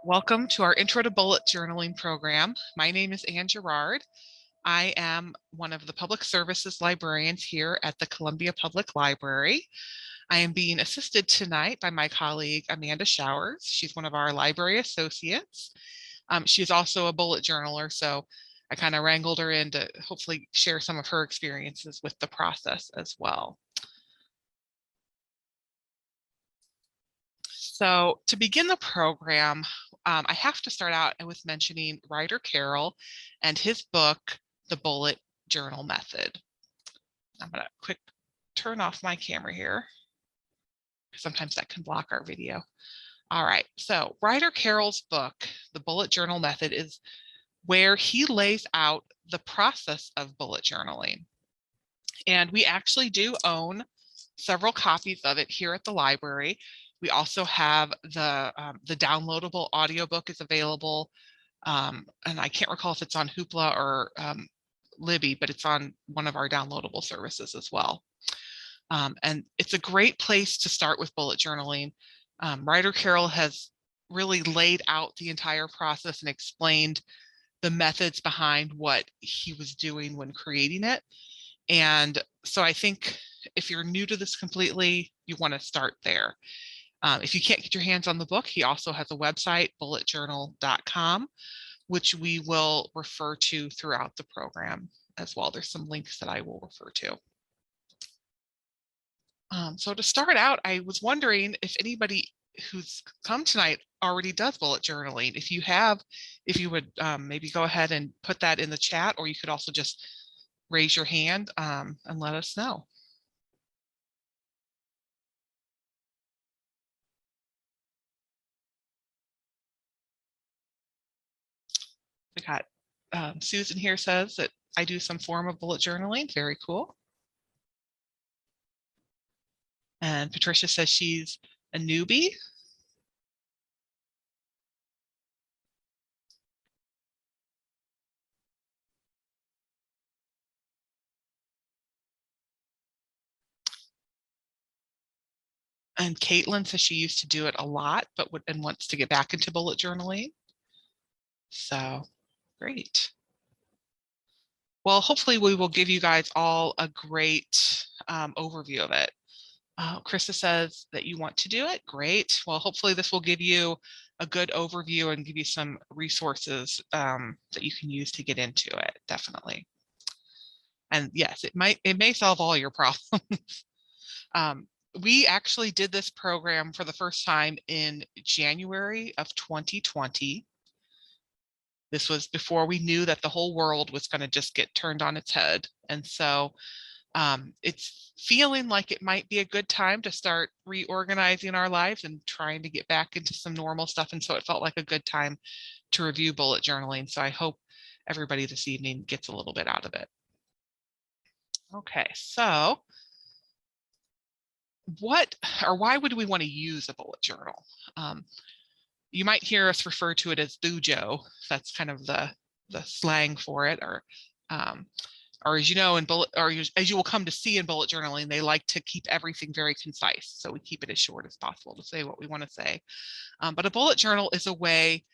Welcome to our Intro to Bullet Journaling program. My name is Ann Gerard. I am one of the public services librarians here at the Columbia Public Library. I am being assisted tonight by my colleague, Amanda Showers. She's one of our library associates. She is also a bullet journaler, so I kind of wrangled her in to hopefully share some of her experiences with the process as well. So to begin the program, I have to start out with mentioning Ryder Carroll and his book, The Bullet Journal Method. I'm going to quick turn off my camera here. Sometimes that can block our video. All right, so Ryder Carroll's book, The Bullet Journal Method, is where he lays out the process of bullet journaling. And we actually do own several copies of it here at the library. We also have the downloadable audiobook is available. And I can't recall if it's on Hoopla or Libby, but it's on one of our downloadable services as well. And it's a great place to start with bullet journaling. Ryder Carroll has really laid out the entire process and explained the methods behind what he was doing when creating it. And so I think if you're new to this completely, you want to start there. If you can't get your hands on the book, he also has a website, bulletjournal.com, which we will refer to throughout the program as well. There's some links that I will refer to. So to start out, I was wondering if anybody who's come tonight already does bullet journaling. If you have, if you would maybe go ahead and put that in the chat, or you could also just raise your hand and let us know. We got Susan here says that I do some form of bullet journaling. Very cool. And Patricia says she's a newbie. And Caitlin says she used to do it a lot, but wants to get back into bullet journaling. So great. Well, hopefully we will give you guys all a great overview of it. Krista says that you want to do it. Great. Well, hopefully this will give you a good overview and give you some resources that you can use to get into it. Definitely. And yes, it may solve all your problems. We actually did this program for the first time in January of 2020. This was before we knew that the whole world was going to just get turned on its head. And so it's feeling like it might be a good time to start reorganizing our lives and trying to get back into some normal stuff. And so it felt like a good time to review bullet journaling. So I hope everybody this evening gets a little bit out of it. Okay, so why would we want to use a bullet journal? You might hear us refer to it as bujo. That's kind of the slang for it, or as you know, as you will come to see in bullet journaling, they like to keep everything very concise. So we keep it as short as possible to say what we want to say. But a bullet journal is a way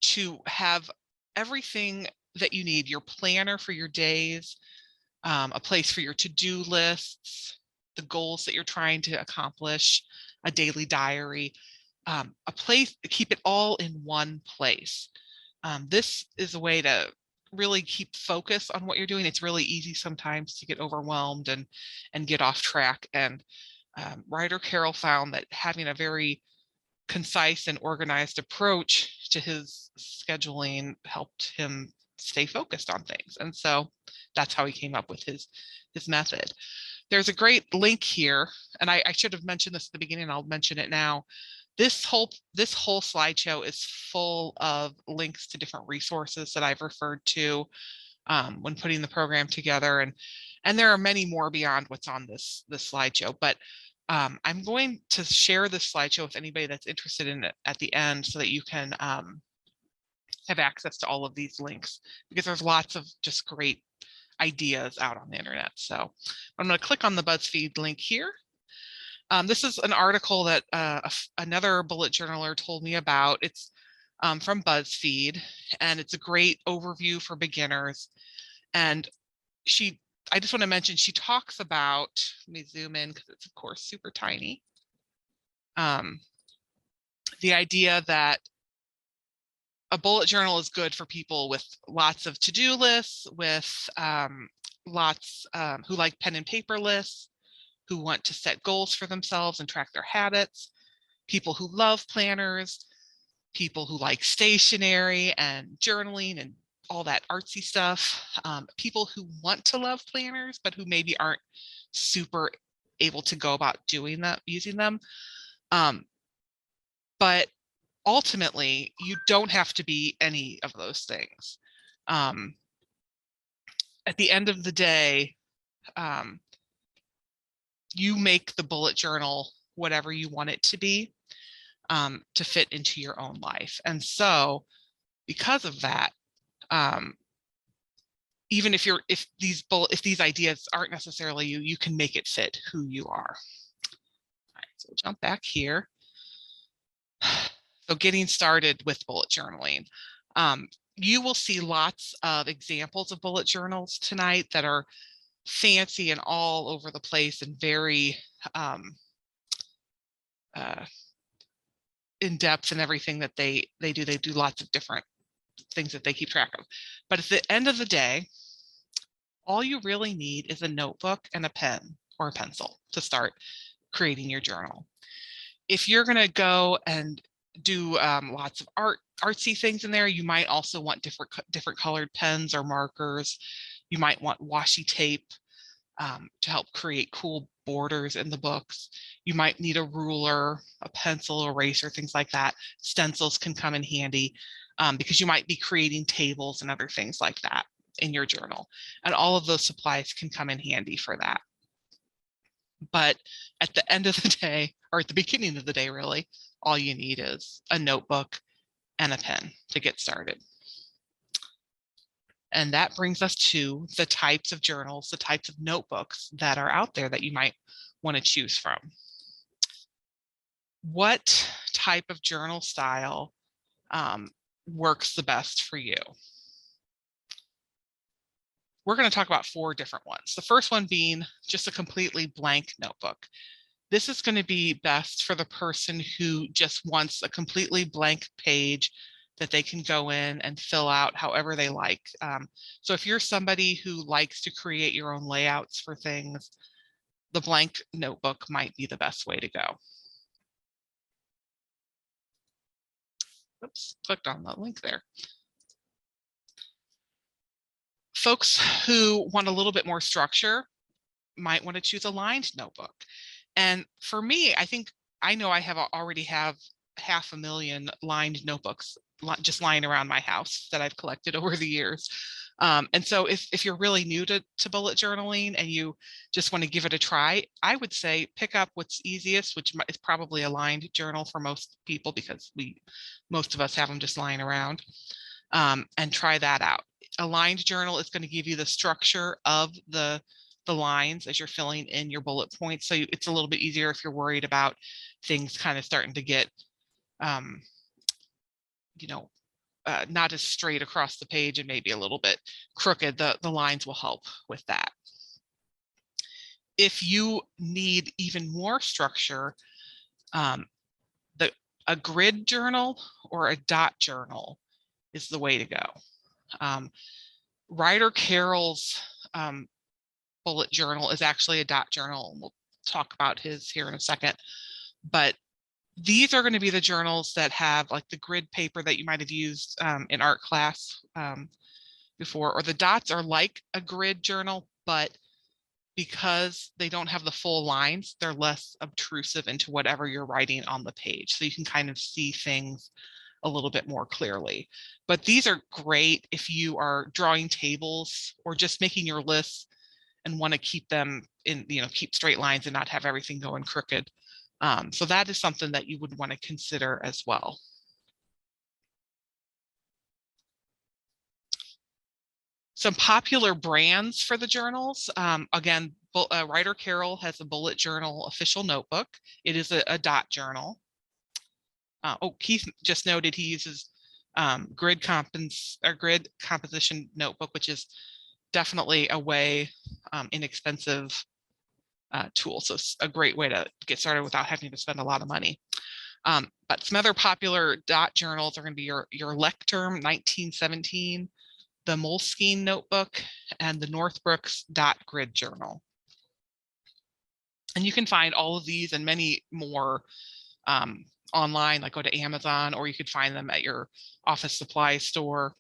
to have everything that you need, your planner for your days, a place for your to-do lists, the goals that you're trying to accomplish, a daily diary, a place to keep it all in one place. This is a way to really keep focus on what you're doing. It's really easy sometimes to get overwhelmed and get off track. And Ryder Carroll found that having a very concise and organized approach to his scheduling helped him stay focused on things. And so that's how he came up with his method. There's a great link here, and I should have mentioned this at the beginning. I'll mention it now. This whole slideshow is full of links to different resources that I've referred to when putting the program together, and there are many more beyond what's on this slideshow. But I'm going to share this slideshow with anybody that's interested in it at the end, so that you can have access to all of these links, because there's lots of just great ideas out on the internet. So I'm going to click on the BuzzFeed link here. This is an article that another bullet journaler told me about. It's from BuzzFeed, and it's a great overview for beginners. And I just want to mention, she talks about, let me zoom in because it's of course super tiny. The idea that a bullet journal is good for people with lots of to-do lists, with who like pen and paper lists, who want to set goals for themselves and track their habits, people who love planners, people who like stationery and journaling and all that artsy stuff, people who want to love planners, but who maybe aren't super able to go about doing that, using them. But ultimately, you don't have to be any of those things. At the end of the day, you make the bullet journal whatever you want it to be, to fit into your own life. And so because of that, even if these ideas aren't necessarily you, you can make it fit who you are. All right, so we'll jump back here. So getting started with bullet journaling. You will see lots of examples of bullet journals tonight that are fancy and all over the place and very in depth in everything that they do. They do lots of different things that they keep track of. But at the end of the day, all you really need is a notebook and a pen or a pencil to start creating your journal. If you're going to go and do lots of artsy things in there, you might also want different colored pens or markers. You might want washi tape to help create cool borders in the books. You might need a ruler, a pencil, eraser, things like that. Stencils can come in handy because you might be creating tables and other things like that in your journal. And all of those supplies can come in handy for that. But at the end of the day, or at the beginning of the day, really, all you need is a notebook and a pen to get started. And that brings us to the types of journals, the types of notebooks that are out there that you might want to choose from. What type of journal style works the best for you? We're going to talk about 4 different ones. The first one being just a completely blank notebook. This is going to be best for the person who just wants a completely blank page that they can go in and fill out however they like. So if you're somebody who likes to create your own layouts for things, the blank notebook might be the best way to go. Oops, clicked on the link there. Folks who want a little bit more structure might want to choose a lined notebook. And for me, I know I already have 500,000 lined notebooks just lying around my house that I've collected over the years. And so if you're really new to bullet journaling and you just want to give it a try, I would say pick up what's easiest, which is probably a lined journal for most people because most of us have them just lying around, and try that out. A lined journal is going to give you the structure of the lines as you're filling in your bullet points. So it's a little bit easier if you're worried about things kind of starting to get, not as straight across the page and maybe a little bit crooked. The lines will help with that. If you need even more structure, a grid journal or a dot journal is the way to go. Ryder Carroll's bullet journal is actually a dot journal. We'll talk about his here in a second, but these are going to be the journals that have like the grid paper that you might have used in art class before, or the dots are like a grid journal, but because they don't have the full lines, they're less obtrusive into whatever you're writing on the page. So you can kind of see things a little bit more clearly. But these are great if you are drawing tables or just making your lists and want to keep them in, keep straight lines and not have everything going crooked. So that is something that you would want to consider as well. Some popular brands for the journals. Again, Ryder Carroll has a bullet journal official notebook. It is a dot journal. Keith just noted he uses grid composition notebook, which is definitely a way inexpensive tool. So it's a great way to get started without having to spend a lot of money. But some other popular dot journals are going to be your Lecterm 1917, the Moleskine notebook, and the Northbrook's dot grid journal. And you can find all of these and many more online, like go to Amazon, or you could find them at your office supply store.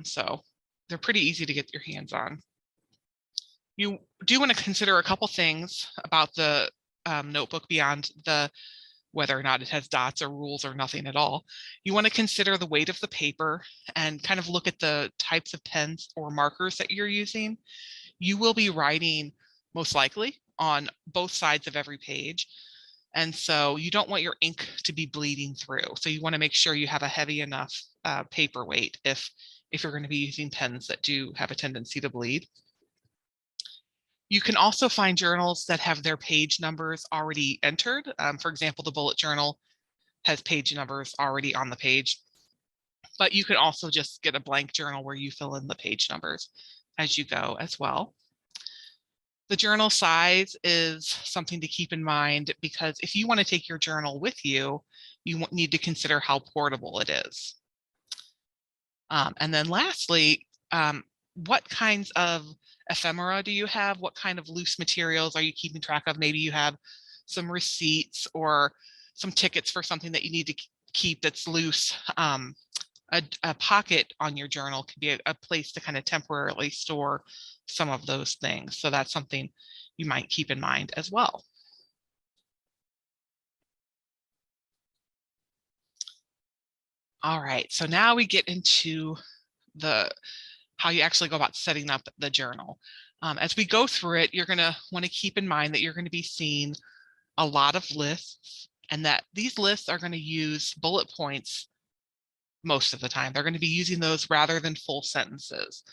So they're pretty easy to get your hands on. You do want to consider a couple things about the notebook beyond the whether or not it has dots or rules or nothing at all. You want to consider the weight of the paper and kind of look at the types of pens or markers that you're using. You will be writing most likely on both sides of every page. And so you don't want your ink to be bleeding through. So you want to make sure you have a heavy enough paper weight if you're going to be using pens that do have a tendency to bleed. You can also find journals that have their page numbers already entered. For example, the bullet journal has page numbers already on the page, but you can also just get a blank journal where you fill in the page numbers as you go as well. The journal size is something to keep in mind, because if you want to take your journal with you, you need to consider how portable it is. And then lastly, what kinds of ephemera do you have? What kind of loose materials are you keeping track of? Maybe you have some receipts or some tickets for something that you need to keep that's loose. A pocket on your journal could be a place to kind of temporarily store some of those things. So that's something you might keep in mind as well. All right, so now we get into how you actually go about setting up the journal. As we go through it, you're going to want to keep in mind that you're going to be seeing a lot of lists, and that these lists are going to use bullet points most of the time. They're going to be using those rather than full sentences.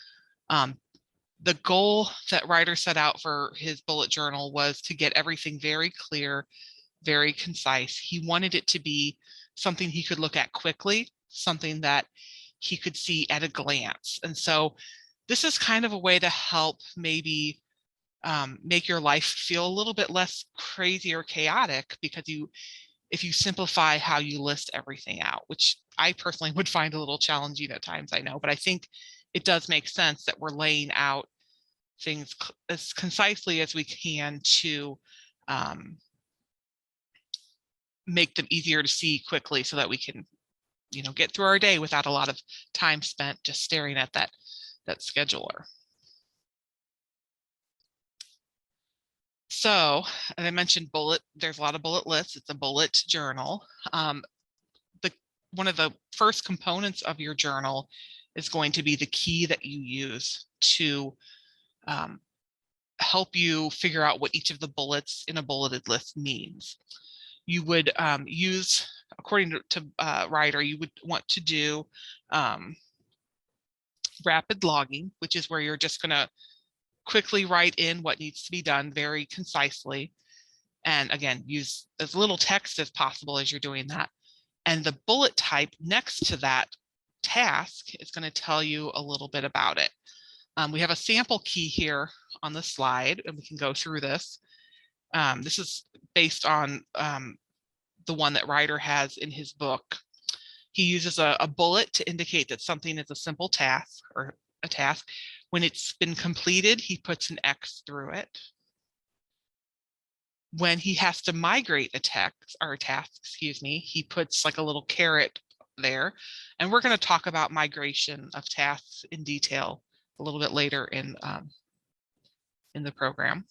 The goal that Ryder set out for his bullet journal was to get everything very clear, very concise. He wanted it to be something he could look at quickly, something that he could see at a glance. And so this is kind of a way to help maybe make your life feel a little bit less crazy or chaotic, because if you simplify how you list everything out, which I personally would find a little challenging at times, I know, but I think it does make sense that we're laying out things as concisely as we can to make them easier to see quickly, so that we can, get through our day without a lot of time spent just staring at that scheduler. So, as I mentioned, there's a lot of bullet lists. It's a bullet journal. One of the first components of your journal is going to be the key that you use to help you figure out what each of the bullets in a bulleted list means. You would use, according to Ryder, you would want to do rapid logging, which is where you're just going to quickly write in what needs to be done very concisely. And again, use as little text as possible as you're doing that. And the bullet type next to that task is going to tell you a little bit about it. We have a sample key here on the slide, and we can go through this. This is based on the one that Ryder has in his book. He uses a bullet to indicate that something is a simple task or a task. When it's been completed, he puts an X through it. When he has to migrate a task, he puts like a little caret there. And we're going to talk about migration of tasks in detail a little bit later in the program.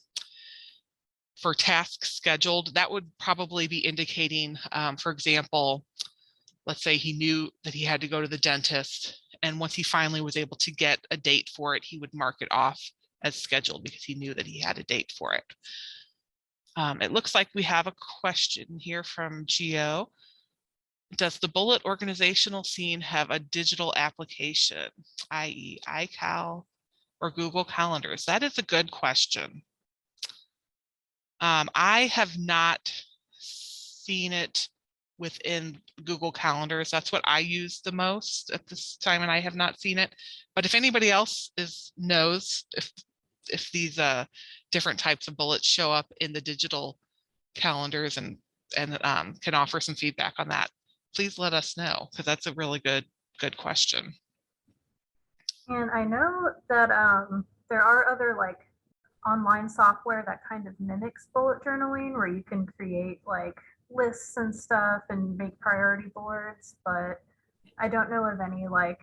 For tasks scheduled, that would probably be indicating, for example, let's say he knew that he had to go to the dentist, and once he finally was able to get a date for it, he would mark it off as scheduled because he knew that he had a date for it. It looks like we have a question here from Gio. Does the bullet organizational scene have a digital application, i.e. iCal or Google Calendars? That is a good question. I have not seen it within Google Calendars. That's what I use the most at this time, and I have not seen it. But if anybody else knows if these different types of bullets show up in the digital calendars and can offer some feedback on that, please let us know, because that's a really good question. And I know that there are other like online software that kind of mimics bullet journaling, where you can create like lists and stuff and make priority boards, but I don't know of any like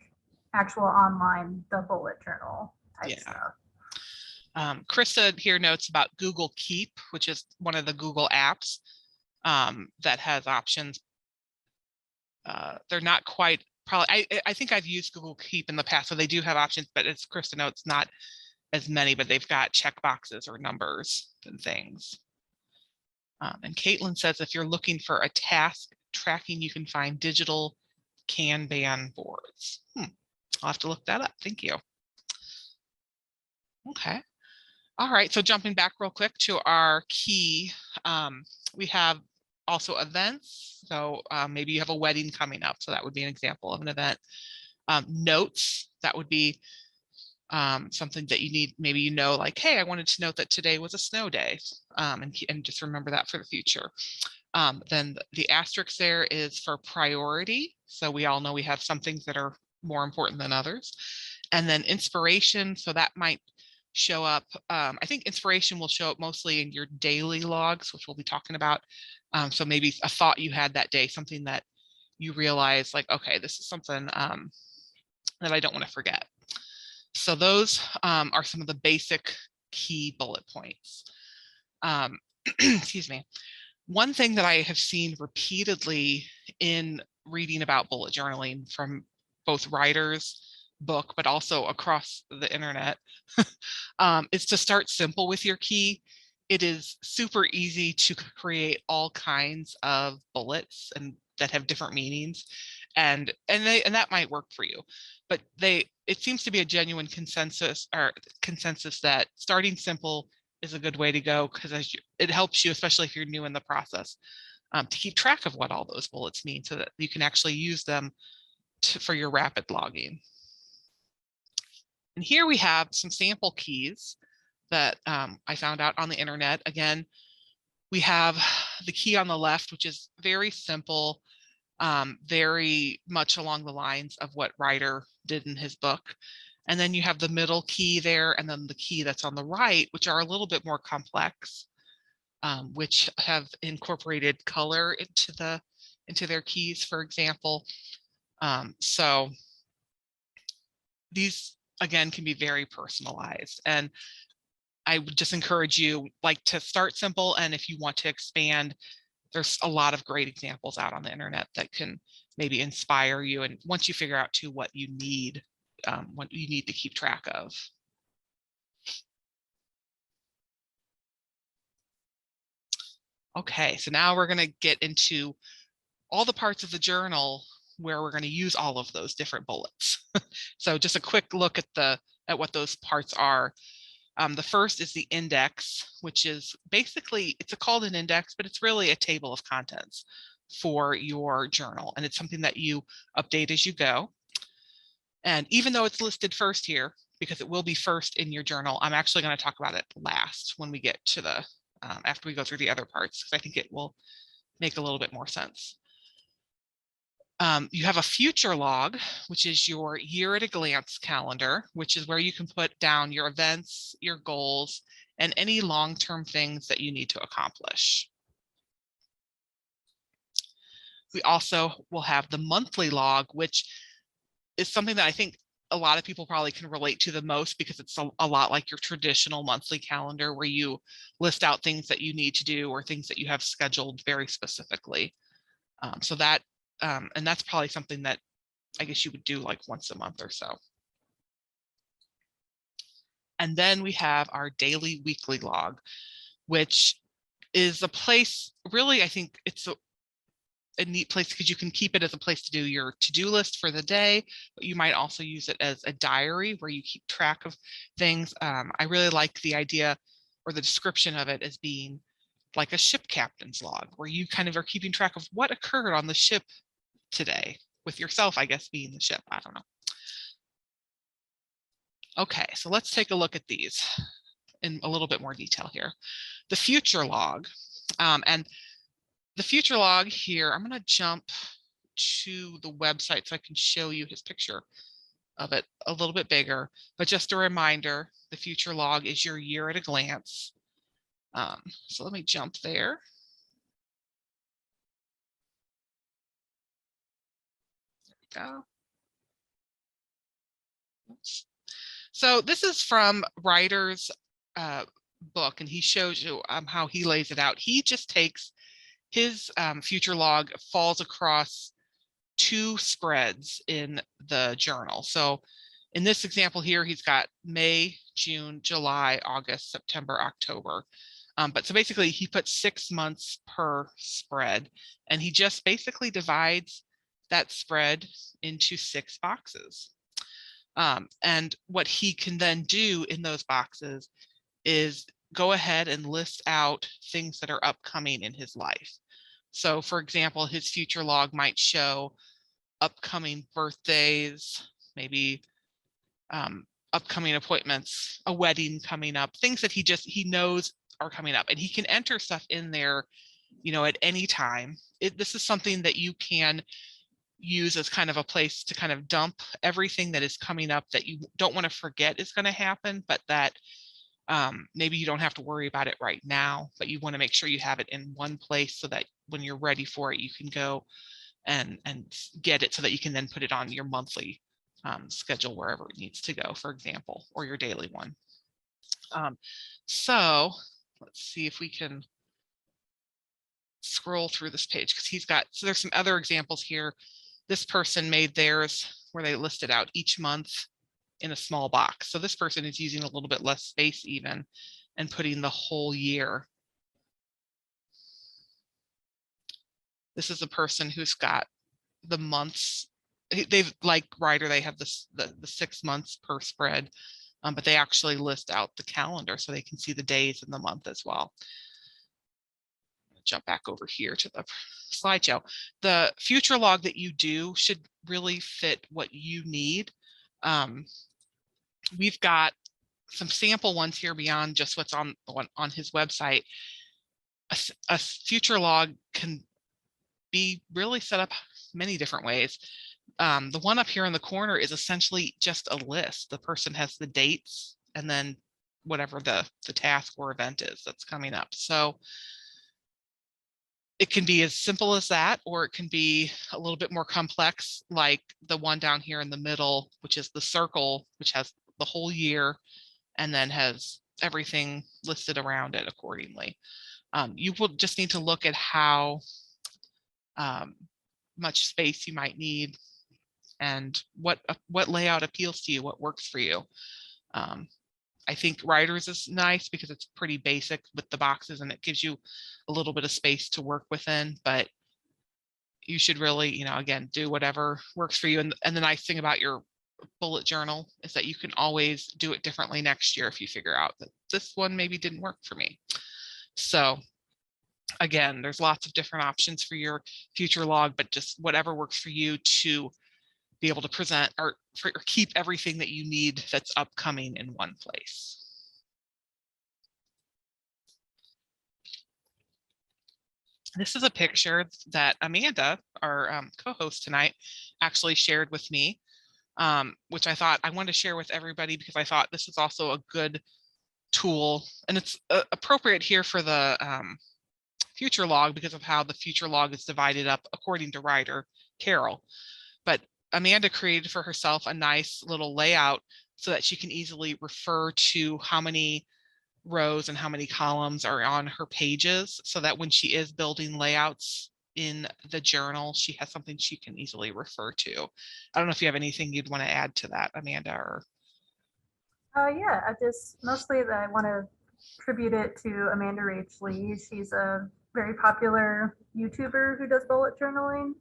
actual online the bullet journal type stuff. Krista here notes about Google Keep, which is one of the Google apps that has options. They're not quite probably. I think I've used Google Keep in the past, so they do have options, but as Krista notes, not as many, but they've got checkboxes or numbers and things. And Caitlin says if you're looking for a task tracking, you can find digital Kanban boards. I'll have to look that up. Thank you. Okay. All right. So jumping back real quick to our key, we have also events. So maybe you have a wedding coming up. So that would be an example of an event. Notes, that would be something that you need, maybe you know, like, hey, I wanted to note that today was a snow day, and just remember that for the future. Then the asterisk there is for priority. So we all know we have some things that are more important than others. And then inspiration, so that might show up. I think inspiration will show up mostly in your daily logs, which we'll be talking about. So maybe a thought you had that day, something that you realize like, okay, this is something that I don't want to forget. So those are some of the basic key bullet points. Excuse me. One thing that I have seen repeatedly in reading about bullet journaling from both writers' book, but also across the internet, is to start simple with your key. It is super easy to create all kinds of bullets and that have different meanings, and that might work for you, but it seems to be a genuine consensus that starting simple is a good way to go, because it helps you, especially if you're new in the process, to keep track of what all those bullets mean, so that you can actually use them for your rapid logging. And here we have some sample keys that I found out on the internet. Again, we have the key on the left, which is very simple, very much along the lines of what Ryder did in his book. And then you have the middle key there, and then the key that's on the right, which are a little bit more complex, which have incorporated color into their keys, for example. So these, again, can be very personalized. And I would just encourage you to start simple. And if you want to expand, there's a lot of great examples out on the internet that can maybe inspire you. And once you figure out too what you need to keep track of. Okay, so now we're going to get into all the parts of the journal where we're going to use all of those different bullets. So just a quick look at what those parts are. The first is the index, which is basically, it's called an index, but it's really a table of contents for your journal. And it's something that you update as you go. And even though it's listed first here, because it will be first in your journal, I'm actually going to talk about it last when we get to after we go through the other parts, because I think it will make a little bit more sense. You have a future log, which is your year at a glance calendar, which is where you can put down your events, your goals, and any long-term things that you need to accomplish. We also will have the monthly log, which is something that I think a lot of people probably can relate to the most, because it's a lot like your traditional monthly calendar, where you list out things that you need to do or things that you have scheduled very specifically. So that and that's probably something that I guess you would do like once a month or so. And then we have our daily weekly log, which is a place, really, I think it's a neat place because you can keep it as a place to do your to-do list for the day, but you might also use it as a diary where you keep track of things. I really like the idea or the description of it as being like a ship captain's log, where you kind of are keeping track of what occurred on the ship today, with yourself, I guess, being the ship. I don't know. Okay, so let's take a look at these in a little bit more detail here. The future log, and the future log here, I'm going to jump to the website so I can show you his picture of it a little bit bigger. But just a reminder, the future log is your year at a glance. So let me jump there. There we go. Oops. So this is from Ryder's book, and he shows you how he lays it out. He just takes his future log, falls across 2 spreads in the journal. So in this example here, he's got May, June, July, August, September, October. But so basically he puts 6 months per spread, and he just basically divides that spread into 6 boxes. And what he can then do in those boxes is go ahead and list out things that are upcoming in his life. So for example, his future log might show upcoming birthdays, maybe upcoming appointments, a wedding coming up, things that he knows are coming up, and he can enter stuff in there, at any time. This is something that you can use as kind of a place to kind of dump everything that is coming up that you don't want to forget is going to happen, but that maybe you don't have to worry about it right now, but you want to make sure you have it in one place so that when you're ready for it, you can go and get it so that you can then put it on your monthly schedule wherever it needs to go, for example, or your daily one. So let's see if we can scroll through this page, because so there's some other examples here. This person made theirs where they listed out each month in a small box. So this person is using a little bit less space even and putting the whole year. This is a person who's got the months. They've, like Ryder, they have the 6 months per spread, but they actually list out the calendar so they can see the days in the month as well. Jump back over here to the slideshow. The future log that you do should really fit what you need. We've got some sample ones here beyond just what's on his website. A future log can be really set up many different ways. The one up here in the corner is essentially just a list. The person has the dates and then whatever the task or event is that's coming up. So it can be as simple as that, or it can be a little bit more complex, like the one down here in the middle, which is the circle, which has the whole year and then has everything listed around it accordingly. You will just need to look at how much space you might need and what layout appeals to you, what works for you. I think Ryder's is nice because it's pretty basic with the boxes and it gives you a little bit of space to work within, but you should really, again, do whatever works for you. And the nice thing about your bullet journal is that you can always do it differently next year if you figure out that this one maybe didn't work for me. So again, there's lots of different options for your future log, but just whatever works for you to be able to present or keep everything that you need that's upcoming in one place. This is a picture that Amanda, our co-host tonight, actually shared with me, which I thought I wanted to share with everybody because I thought this is also a good tool, and it's appropriate here for the future log because of how the future log is divided up according to Ryder Carroll. But Amanda created for herself a nice little layout so that she can easily refer to how many rows and how many columns are on her pages, so that when she is building layouts in the journal, she has something she can easily refer to. I don't know if you have anything you'd want to add to that, Amanda, or Yeah, mostly that I want to attribute it to Amanda Rach Lee. She's a very popular YouTuber who does bullet journaling,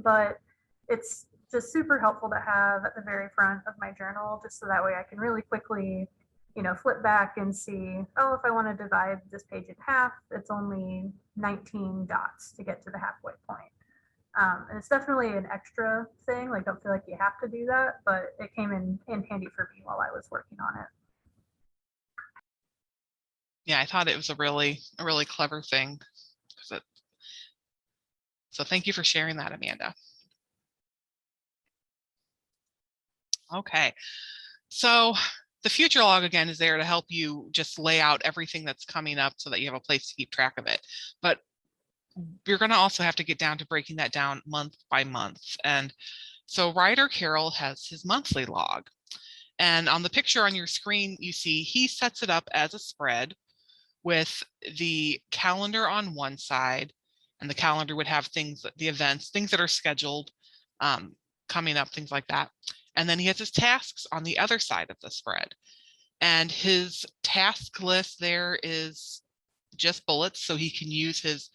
but it's just super helpful to have at the very front of my journal, just so that way I can really quickly, you know, flip back and see, oh, if I want to divide this page in half, it's only 19 dots to get to the halfway point. And it's definitely an extra thing. Like, don't feel like you have to do that, but it came in handy for me while I was working on it. Yeah, I thought it was a really clever thing. So thank you for sharing that, Amanda. Okay, so the future log again is there to help you just lay out everything that's coming up so that you have a place to keep track of it. But you're going to also have to get down to breaking that down month by month. And so Ryder Carroll has his monthly log. And on the picture on your screen, you see he sets it up as a spread with the calendar on one side, and the calendar would have things, the events, things that are scheduled coming up, things like that. And then he has his tasks on the other side of the spread. And his task list there is just bullets, so he can use his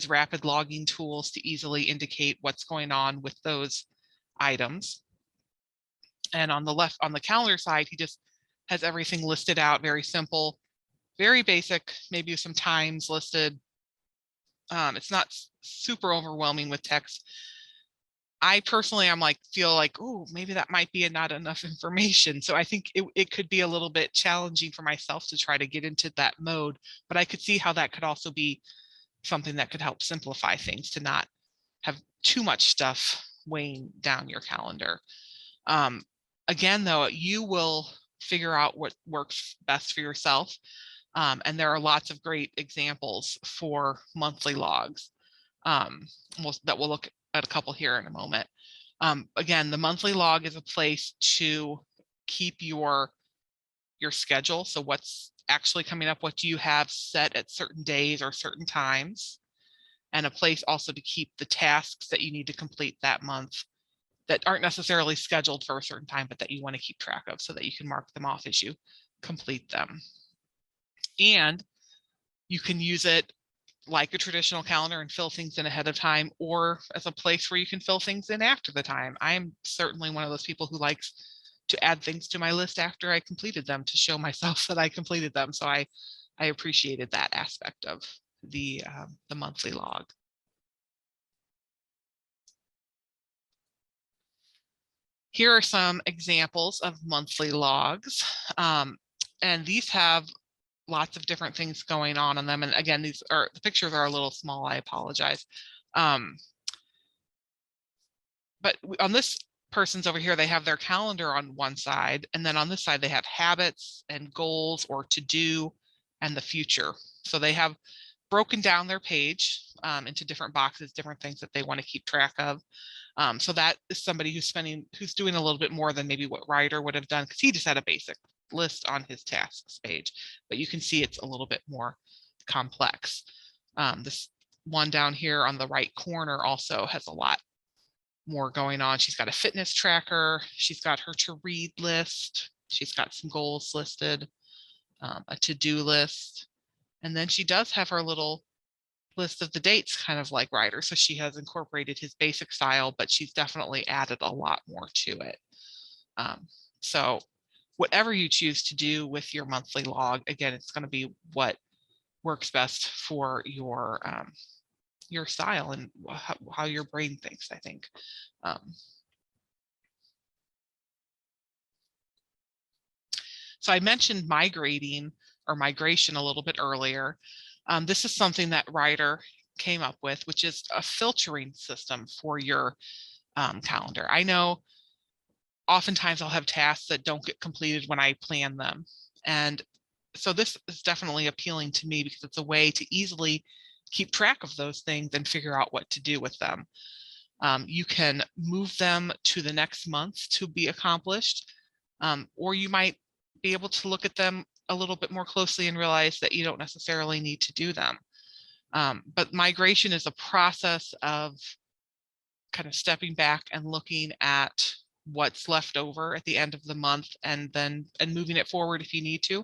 rapid logging tools to easily indicate what's going on with those items. And on the left, on the calendar side, he just has everything listed out, very simple, very basic, maybe some times listed. It's not super overwhelming with text. I personally, feel like, oh, maybe that might be not enough information. So I think it could be a little bit challenging for myself to try to get into that mode, but I could see how that could also be something that could help simplify things, to not have too much stuff weighing down your calendar. Again, though, you will figure out what works best for yourself. And there are lots of great examples for monthly logs that we'll look at a couple here in a moment. Again, the monthly log is a place to keep your schedule. So what's actually coming up, what do you have set at certain days or certain times, and a place also to keep the tasks that you need to complete that month that aren't necessarily scheduled for a certain time, but that you want to keep track of so that you can mark them off as you complete them. And you can use it like a traditional calendar and fill things in ahead of time, or as a place where you can fill things in after the time. I'm certainly one of those people who likes to add things to my list after I completed them to show myself that I completed them. So I appreciated that aspect of the monthly log. Here are some examples of monthly logs, and these have lots of different things going on in them. And again, the pictures are a little small, I apologize. But on this person's over here, they have their calendar on one side, and then on this side, they have habits and goals or to do and the future. So they have broken down their page into different boxes, different things that they want to keep track of. So that is somebody who's doing a little bit more than maybe what Ryder would have done, because he just had a basic list on his tasks page, but you can see it's a little bit more complex. This one down here on the right corner also has a lot more going on. She's got a fitness tracker. She's got her to read list. She's got some goals listed, a to-do list. And then she does have her little list of the dates, kind of like Ryder. So she has incorporated his basic style, but she's definitely added a lot more to it. So whatever you choose to do with your monthly log, again, it's going to be what works best for your style and how your brain thinks, I think. So I mentioned migrating or migration a little bit earlier. This is something that Ryder came up with, which is a filtering system for your calendar. I know oftentimes I'll have tasks that don't get completed when I plan them. And so this is definitely appealing to me because it's a way to easily keep track of those things and figure out what to do with them. You can move them to the next month to be accomplished, or you might be able to look at them a little bit more closely and realize that you don't necessarily need to do them. But migration is a process of kind of stepping back and looking at what's left over at the end of the month, and moving it forward if you need to,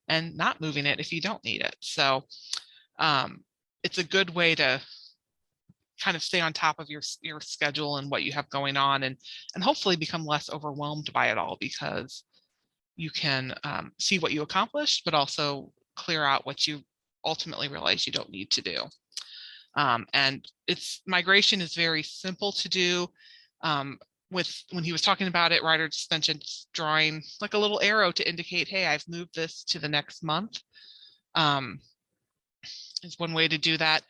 and not moving it if you don't need it. So it's a good way to kind of stay on top of your schedule and what you have going on, and hopefully become less overwhelmed by it all, because you can see what you accomplished, but also clear out what you ultimately realize you don't need to do. And migration is very simple to do. When he was talking about it, Ryder just mentioned drawing like a little arrow to indicate, hey, I've moved this to the next month. Is one way to do that.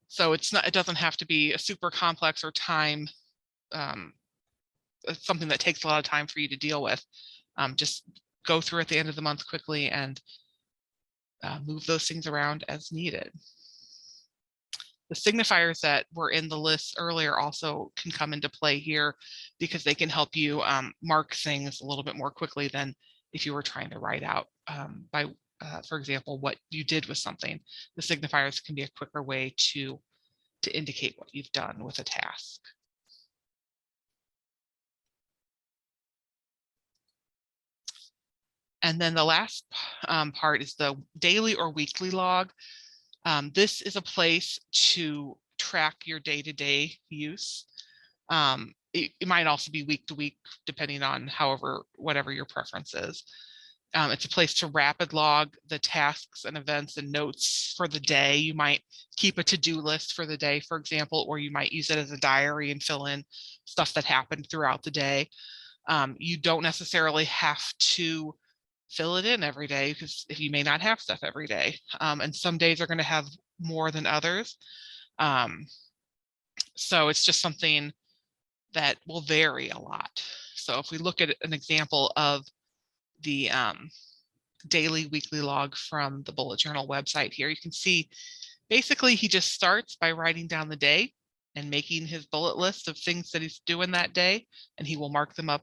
So it doesn't have to be a super complex or time, something that takes a lot of time for you to deal with. Just go through at the end of the month quickly and move those things around as needed. The signifiers that were in the list earlier also can come into play here because they can help you mark things a little bit more quickly than if you were trying to write out for example, what you did with something. The signifiers can be a quicker way to indicate what you've done with a task. And then the last part is the daily or weekly log. This is a place to track your day-to-day use. It might also be week to week, depending on whatever your preference is. It's a place to rapid log the tasks and events and notes for the day. You might keep a to-do list for the day, for example, or you might use it as a diary and fill in stuff that happened throughout the day. You don't necessarily have to fill it in every day because if you may not have stuff every day, and some days are going to have more than others. So it's just something that will vary a lot. So if we look at an example of the daily weekly log from the bullet journal website here, you can see basically he just starts by writing down the day and making his bullet list of things that he's doing that day, and he will mark them up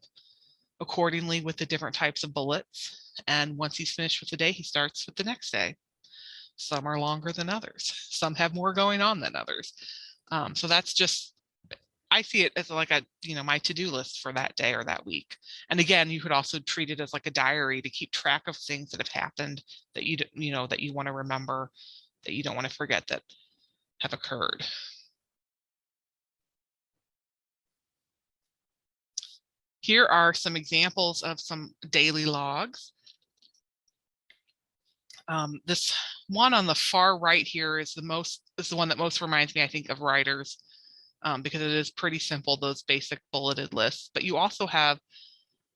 accordingly with the different types of bullets. And once he's finished with the day, he starts with the next day. Some are longer than others. Some have more going on than others. So that's just, I see it as like my to-do list for that day or that week. And again, you could also treat it as like a diary to keep track of things that have happened that that you want to remember, that you don't want to forget that have occurred. Here are some examples of some daily logs. This one on the far right here is the one that most reminds me, I think, of Ryder's, because it is pretty simple, those basic bulleted lists. But you also have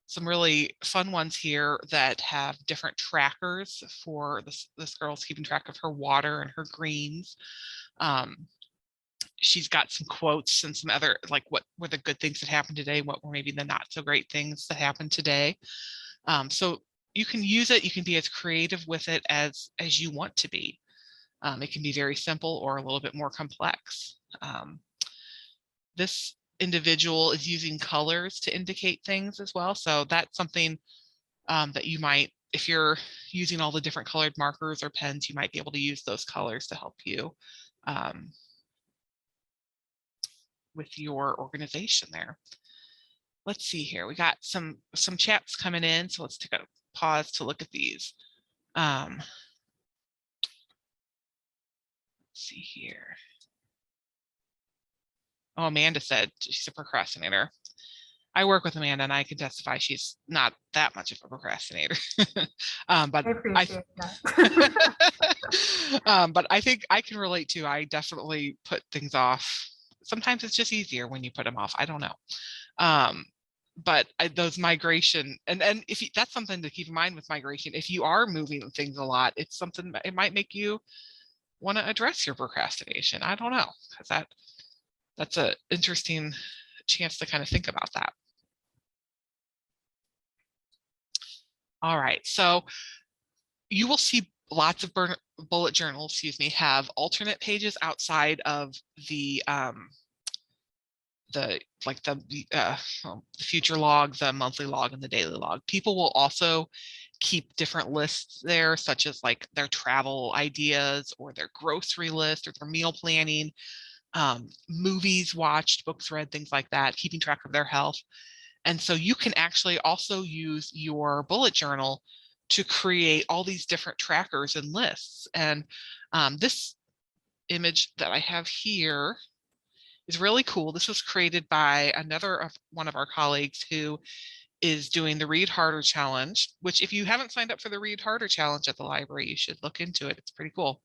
some really fun ones here that have different trackers for this girl's keeping track of her water and her greens. She's got some quotes and some other, like, what were the good things that happened today, what were maybe the not so great things that happened today. So you can use it, you can be as creative with it as you want to be. It can be very simple or a little bit more complex. This individual is using colors to indicate things as well. So that's something that you might, if you're using all the different colored markers or pens, you might be able to use those colors to help you with your organization there. Let's see here. We got some chats coming in, so let's take a pause to look at these. Let's see here. Oh, Amanda said she's a procrastinator. I work with Amanda and I can testify she's not that much of a procrastinator. But I appreciate that. But I think I can relate to, I definitely put things off. Sometimes it's just easier when you put them off. I don't know. But those migration, and if that's something to keep in mind with migration, if you are moving things a lot, it's something that it might make you want to address your procrastination. I don't know, because that's an interesting chance to kind of think about that. All right, so you will see lots of bullet journals, have alternate pages outside of the future log, the monthly log, and the daily log. People will also keep different lists there, such as like their travel ideas or their grocery list or their meal planning, movies watched, books read, things like that, keeping track of their health. And so you can actually also use your bullet journal to create all these different trackers and lists. And this image that I have here is really cool. This was created by one of our colleagues who is doing the Read Harder Challenge, which if you haven't signed up for the Read Harder Challenge at the library, you should look into it. It's pretty cool.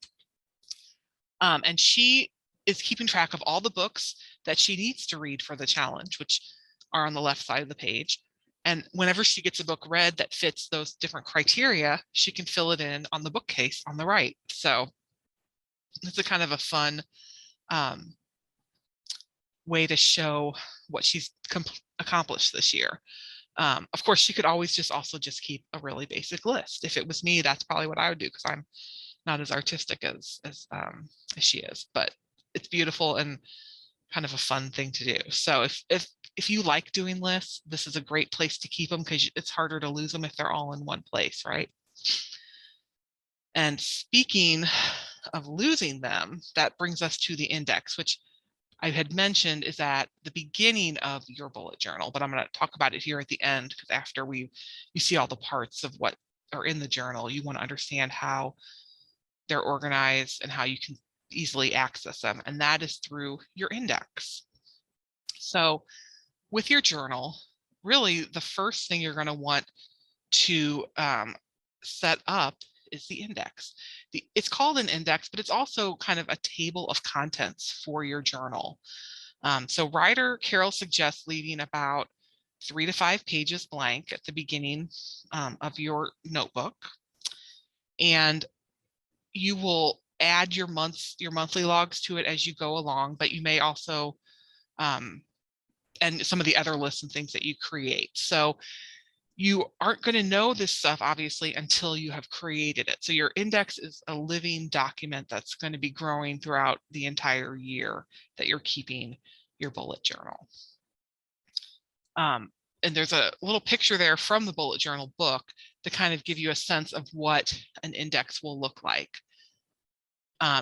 And she is keeping track of all the books that she needs to read for the challenge, which are on the left side of the page. And whenever she gets a book read that fits those different criteria, she can fill it in on the bookcase on the right. So it's a kind of a fun way to show what she's accomplished this year. Of course, she could always just also just keep a really basic list. If it was me, that's probably what I would do, because I'm not as artistic as she is, but it's beautiful and kind of a fun thing to do. So if you like doing lists, this is a great place to keep them, because it's harder to lose them if they're all in one place, right? And speaking of losing them, that brings us to the index, which I had mentioned is at the beginning of your bullet journal, but I'm going to talk about it here at the end, because after you see all the parts of what are in the journal, you want to understand how they're organized and how you can easily access them. And that is through your index. So with your journal, really the first thing you're going to want to set up is the index. It's called an index, but it's also kind of a table of contents for your journal. So writer Carol suggests leaving about 3 to 5 pages blank at the beginning of your notebook. And you will add your monthly logs to it as you go along, but you may also, and some of the other lists and things that you create. So you aren't going to know this stuff, obviously, until you have created it. So your index is a living document that's going to be growing throughout the entire year that you're keeping your bullet journal. And there's a little picture there from the bullet journal book to kind of give you a sense of what an index will look like.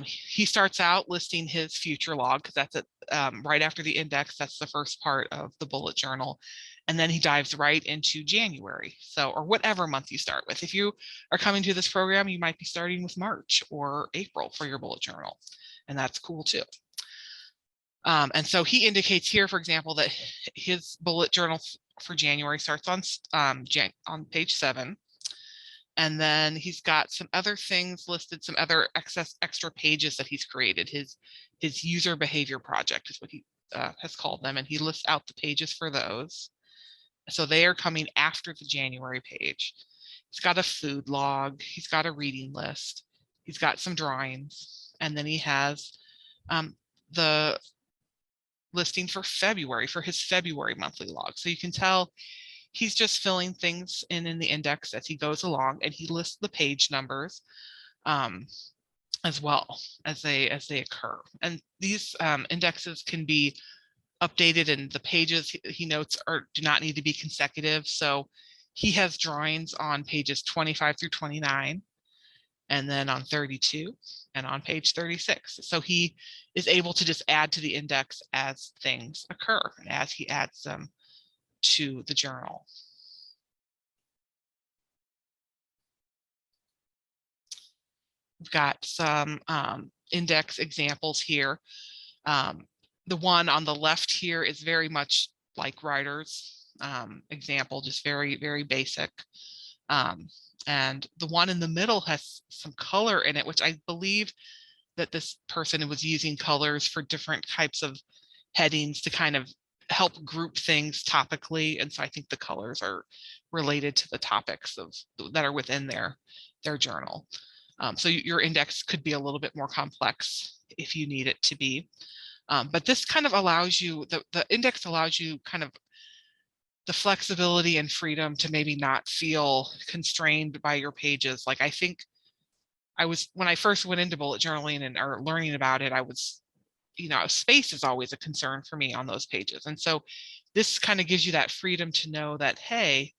He starts out listing his future log, because that's right after the index. That's the first part of the bullet journal. And then he dives right into January. So, or whatever month you start with. If you are coming to this program, you might be starting with March or April for your bullet journal. And that's cool too. And so he indicates here, for example, that his bullet journal for January starts on page 7. And then he's got some other things listed, some other extra pages that he's created. His user behavior project is what he has called them. And he lists out the pages for those. So they are coming after the January page. He's got a food log. He's got a reading list. He's got some drawings. And then he has the listing for February, for his February monthly log. So you can tell he's just filling things in the index as he goes along, and he lists the page numbers as well as they occur. And these indexes can be updated, and the pages he notes do not need to be consecutive. So he has drawings on pages 25 through 29, and then on 32, and on page 36. So he is able to just add to the index as things occur, and as he adds them to the journal. We've got some index examples here. The one on the left here is very much like Writer's example, just very, very basic. And the one in the middle has some color in it, which I believe that this person was using colors for different types of headings to kind of help group things topically. And so I think the colors are related to the topics that are within their journal. So your index could be a little bit more complex if you need it to be. But this kind of allows you, the index allows you kind of the flexibility and freedom to maybe not feel constrained by your pages. Like I think when I first went into bullet journaling and or learning about it, I was, space is always a concern for me on those pages. And so this kind of gives you that freedom to know that, hey,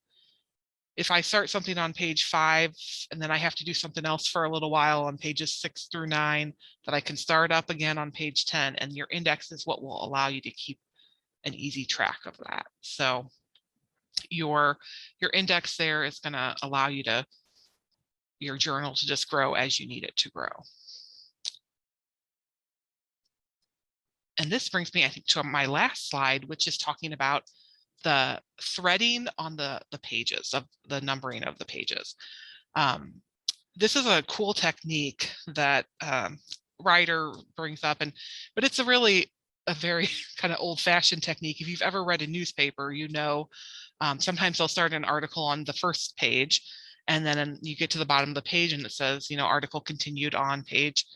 if I start something on page 5 and then I have to do something else for a little while on pages 6 through 9, that I can start up again on page 10, and your index is what will allow you to keep an easy track of that. So your index there is going to allow you your journal to just grow as you need it to grow. And this brings me, I think, to my last slide, which is talking about the threading on the pages of the numbering of the pages. This is a cool technique that Ryder brings up, but it's a very kind of old-fashioned technique. If you've ever read a newspaper, you know, sometimes they'll start an article on the first page, and then you get to the bottom of the page and it says, you know, article continued on page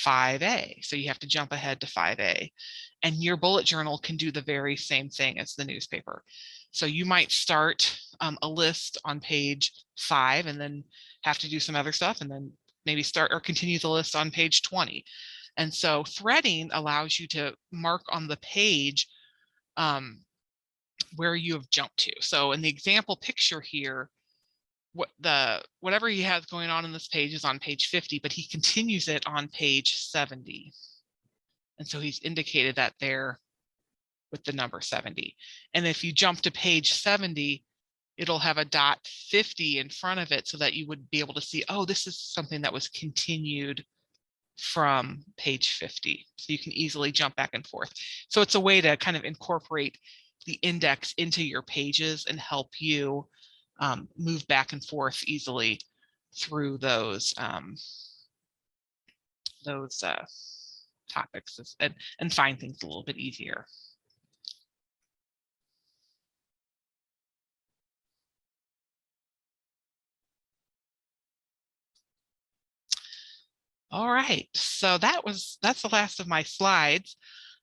5A. So you have to jump ahead to 5A. And your bullet journal can do the very same thing as the newspaper. So you might start a list on page 5 and then have to do some other stuff, and then maybe start or continue the list on page 20. And so threading allows you to mark on the page where you have jumped to. So in the example picture here, whatever he has going on in this page is on page 50, but he continues it on page 70. And so he's indicated that there with the number 70. And if you jump to page 70, it'll have a dot 50 in front of it so that you would be able to see, oh, this is something that was continued from page 50. So you can easily jump back and forth. So it's a way to kind of incorporate the index into your pages and help you move back and forth easily through those topics and find things a little bit easier. All right, so that's the last of my slides.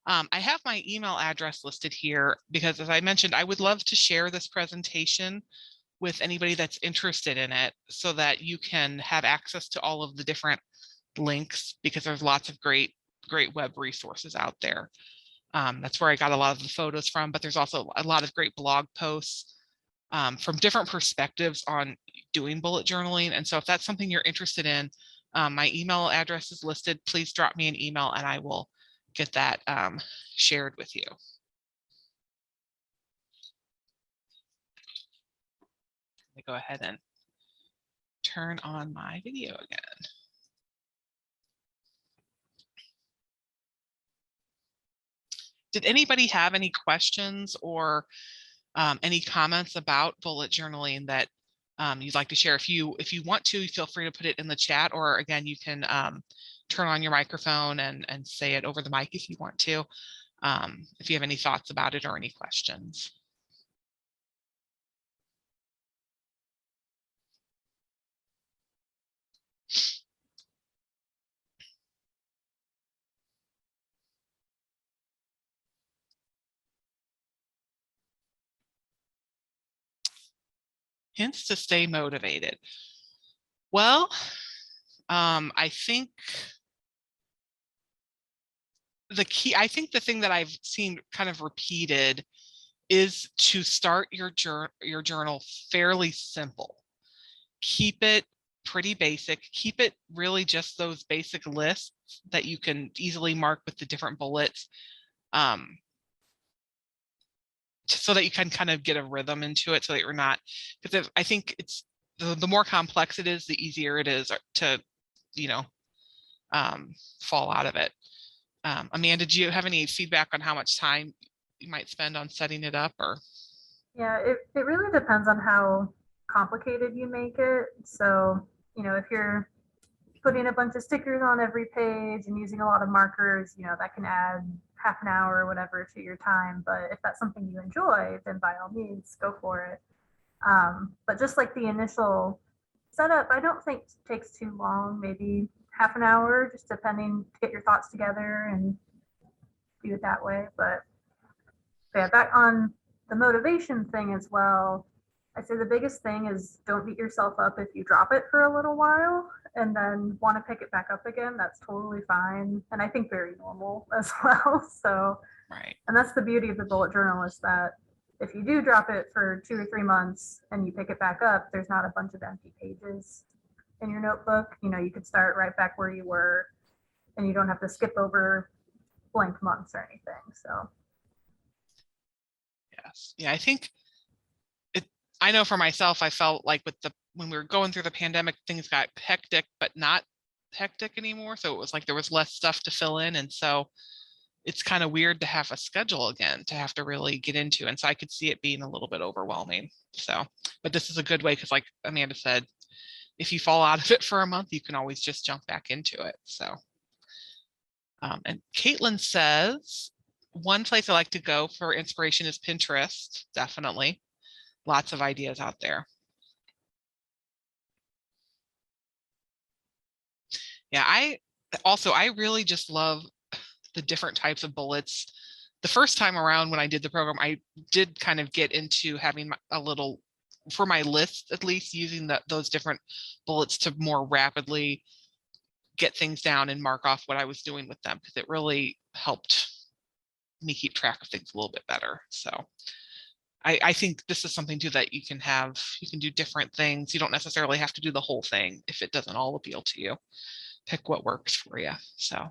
I have my email address listed here because, as I mentioned, I would love to share this presentation with anybody that's interested in it so that you can have access to all of the different links, because there's lots of great web resources out there. That's where I got a lot of the photos from, but there's also a lot of great blog posts from different perspectives on doing bullet journaling. And so if that's something you're interested in, my email address is listed. Please drop me an email and I will get that shared with you. Let me go ahead and turn on my video again. Did anybody have any questions or any comments about bullet journaling that you'd like to share? If you want to, feel free to put it in the chat, or again, you can turn on your microphone and say it over the mic if you want to, if you have any thoughts about it or any questions. Hints to stay motivated. Well, I think the thing that I've seen kind of repeated is to start your journal fairly simple. Keep it pretty basic. Keep it really just those basic lists that you can easily mark with the different bullets, so that you can kind of get a rhythm into it, so that you're not, because I think it's the more complex it is, the easier it is to, you know, fall out of it. Amanda, do you have any feedback on how much time you might spend on setting it up? Or yeah, it really depends on how complicated you make it. So, you know, if you're putting a bunch of stickers on every page and using a lot of markers, you know, that can add half an hour or whatever to your time. But if that's something you enjoy, then by all means, go for it. But just like the initial setup, I don't think takes too long, maybe half an hour, just depending, to get your thoughts together and do it that way. But yeah, back on the motivation thing as well, I'd say the biggest thing is don't beat yourself up if you drop it for a little while and then want to pick it back up again. That's totally fine. And I think very normal as well. So, right. And that's the beauty of the bullet journal, is that if you do drop it for 2 or 3 months and you pick it back up, there's not a bunch of empty pages in your notebook. You know, you could start right back where you were and you don't have to skip over blank months or anything. So yes, yeah, I think I know for myself, I felt like when we were going through the pandemic, things got hectic, but not hectic anymore. So it was like there was less stuff to fill in. And so it's kind of weird to have a schedule again, to have to really get into. And so I could see it being a little bit overwhelming. So, but this is a good way because like Amanda said, if you fall out of it for a month, you can always just jump back into it. So, and Caitlin says, one place I like to go for inspiration is Pinterest. Definitely. Lots of ideas out there. Yeah, I really just love the different types of bullets. The first time around when I did the program, I did kind of get into having a little, for my list at least, using those different bullets to more rapidly get things down and mark off what I was doing with them, because it really helped me keep track of things a little bit better. So I think this is something too that you can do different things. You don't necessarily have to do the whole thing if it doesn't all appeal to you. Pick what works for you. So.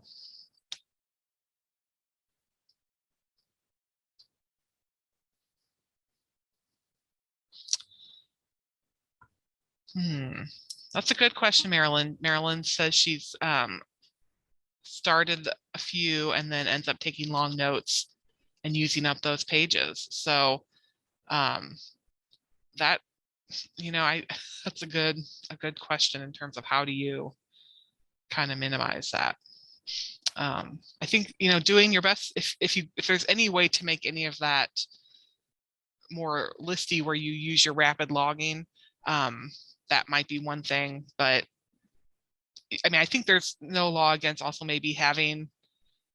That's a good question, Marilyn. Marilyn says she's started a few and then ends up taking long notes and using up those pages. So that, that's a good question in terms of how do you kind of minimize that. I think, doing your best, if there's any way to make any of that more listy where you use your rapid logging, that might be one thing, but I mean, I think there's no law against also maybe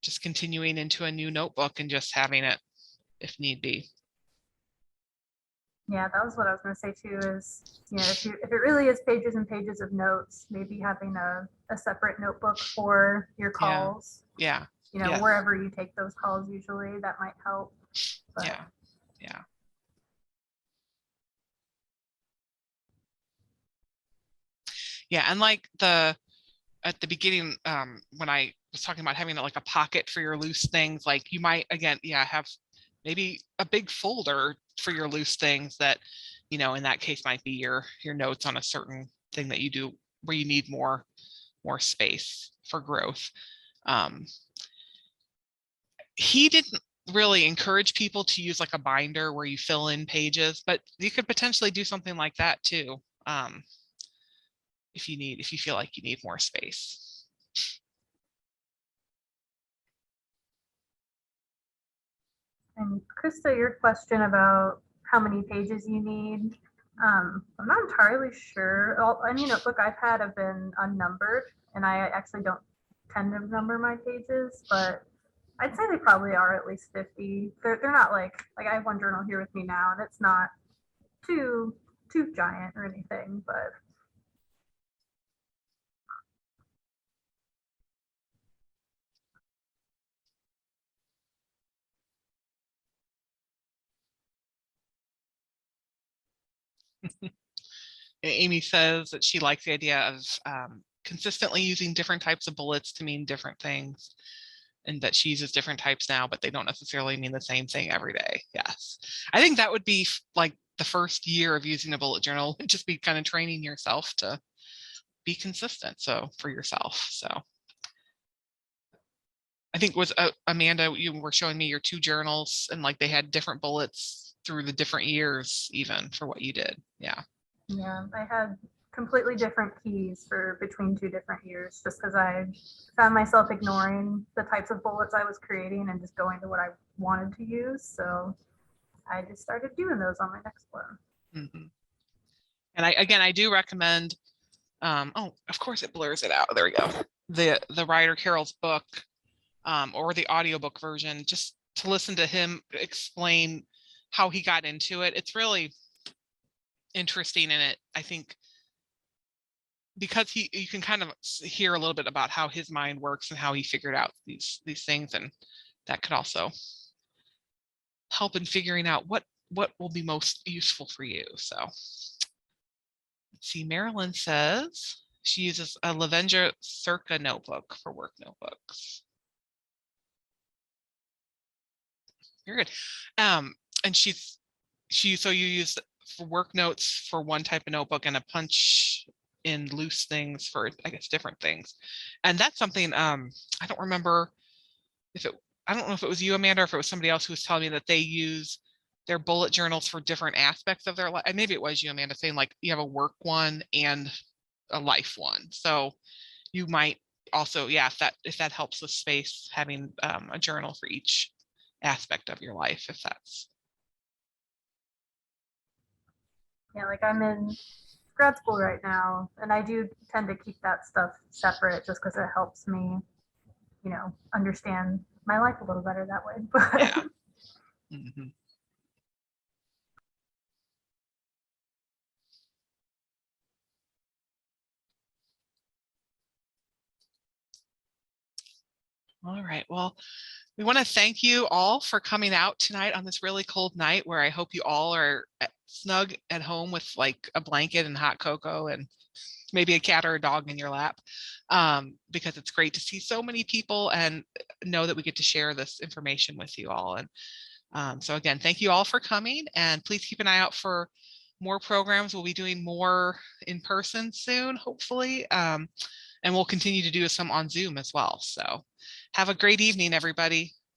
just continuing into a new notebook and just having it if need be. Yeah, that was what I was going to say too, is, if it really is pages and pages of notes, maybe having a separate notebook for your calls. Yeah. Wherever you take those calls, usually that might help. But. Yeah. Yeah, and like at the beginning, when I was talking about having like a pocket for your loose things, like you might, again, have maybe a big folder for your loose things that, in that case might be your notes on a certain thing that you do where you need more space for growth. He didn't really encourage people to use like a binder where you fill in pages, but you could potentially do something like that too. If you feel like you need more space. And Krista, your question about how many pages you need, I'm not entirely sure. Any notebook I've had have been unnumbered, and I actually don't tend to number my pages, but I'd say they probably are at least 50. They're not like I have one journal here with me now, and it's not too giant or anything, but. Amy says that she likes the idea of consistently using different types of bullets to mean different things, and that she uses different types now, but they don't necessarily mean the same thing every day. Yes. I think that would be like the first year of using a bullet journal, just be kind of training yourself to be consistent. So for yourself. So I think with Amanda, you were showing me your 2 journals and like they had different bullets through the different years, even for what you did. Yeah. Yeah, I had completely different keys for between 2 different years, just because I found myself ignoring the types of bullets I was creating and just going to what I wanted to use. So I just started doing those on my next one. Mm-hmm. And I do recommend, oh, of course it blurs it out. There we go. The Ryder Carroll's book, or the audiobook version, just to listen to him explain how he got into it. It's really interesting in it, I think, because you can kind of hear a little bit about how his mind works and how he figured out these things, and that could also help in figuring out what will be most useful for you. So let's see, Marilyn says she uses a Lavender Circa notebook for work notebooks. Very good. And so you use for work notes for one type of notebook and a punch in loose things for, I guess, different things. And that's something, I don't remember if it I don't know if it was you, Amanda, or if it was somebody else who was telling me that they use their bullet journals for different aspects of their life. And maybe it was you, Amanda, saying like you have a work one and a life one. So you might also, yeah, if that helps with space, having a journal for each aspect of your life, if that's. Yeah, like I'm in grad school right now, and I do tend to keep that stuff separate just because it helps me, understand my life a little better that way. Yeah. But Mhm. All right. Well, we want to thank you all for coming out tonight on this really cold night where I hope you all are snug at home with like a blanket and hot cocoa and maybe a cat or a dog in your lap, because it's great to see so many people and know that we get to share this information with you all. And so again, thank you all for coming, and please keep an eye out for more programs. We'll be doing more in person soon, hopefully. And we'll continue to do some on Zoom as well. So have a great evening, everybody.